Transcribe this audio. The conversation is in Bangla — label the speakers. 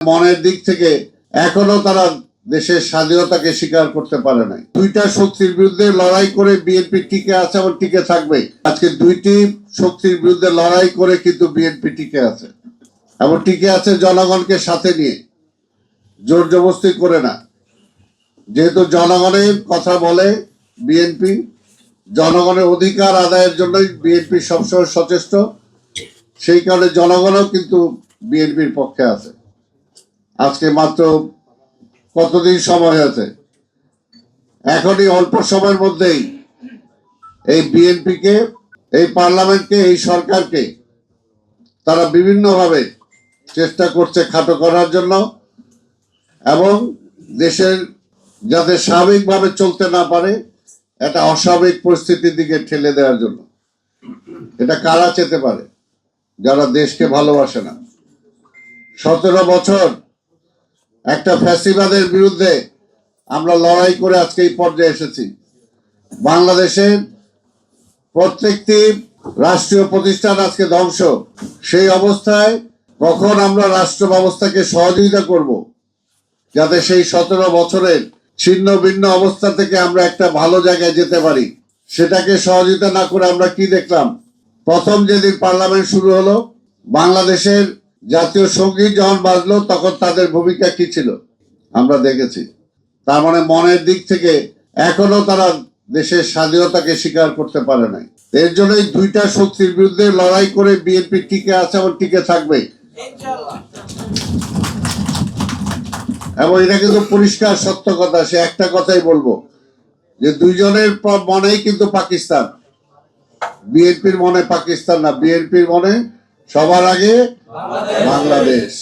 Speaker 1: মনের দিক থেকে এখনো তারা দেশের স্বাধীনতাকে স্বীকার করতে পারে নাই। দুইটা শক্তির বিরুদ্ধে লড়াই করে বিএনপি টিকে আছে এবং টিকে থাকবে। আজকে দুইটি শক্তির বিরুদ্ধে লড়াই করে কিন্তু বিএনপি টিকে আছে এবং টিকে আছে জনগণকে সাথে নিয়ে, জোর জবরদস্তি করে না। যেহেতু জনগণের কথা বলে বিএনপি, জনগণের অধিকার আদায়ের জন্যই বিএনপি সবসময় সচেষ্ট, সেই কারণে জনগণও কিন্তু বিএনপির পক্ষে আছে। আজকে মাত্র কতদিন সময় আছে, এখনই অল্প সময়ের মধ্যেই এই বিএনপিকে, এই পার্লামেন্টকে, এই সরকারকে তারা বিভিন্নভাবে চেষ্টা করছে খাটো করার জন্য এবং দেশের যাতে স্বাভাবিকভাবে চলতে না পারে একটা অস্বাভাবিক পরিস্থিতির দিকে ঠেলে দেওয়ার জন্য। এটা কারা চেতে পারে? যারা দেশকে ভালোবাসে না। 17 বছর একটা ফ্যাসিবাদের বিরুদ্ধে আমরা লড়াই করে আজকে এই পর্যায়ে এসেছি। বাংলাদেশের প্রত্যেকটি রাষ্ট্রীয় প্রতিষ্ঠান আজকে ধ্বংস। সেই অবস্থায় কখন আমরা রাষ্ট্র ব্যবস্থাকে সহযোগিতা করব যাতে সেই 17 বছরের ছিন্ন ভিন্ন অবস্থা থেকে আমরা একটা ভালো জায়গায় যেতে পারি? সেটাকে সহযোগিতা না করে আমরা কি দেখলাম? প্রথম যেদিন পার্লামেন্ট শুরু হলো, বাংলাদেশের জাতীয় সঙ্গীত যখন বাজলো তখন তাদের ভূমিকা কি ছিল আমরা দেখেছি। তার মানে মনের দিক থেকে এখনো তারা দেশের স্বাধীনতাকে স্বীকার করতে পারে নাই। এর জন্যই দুইটা শক্তির বিরুদ্ধে লড়াই করে বিএনপি টিকে আছে এবং টিকে থাকবে। এবং এটা কিন্তু পরিষ্কার সত্য কথা। সে একটা কথাই বলবো যে দুইজনের মনেই কিন্তু পাকিস্তান। বিএনপির মনে পাকিস্তান না, বিএনপির মনে সবার আগে বাংলাদেশ।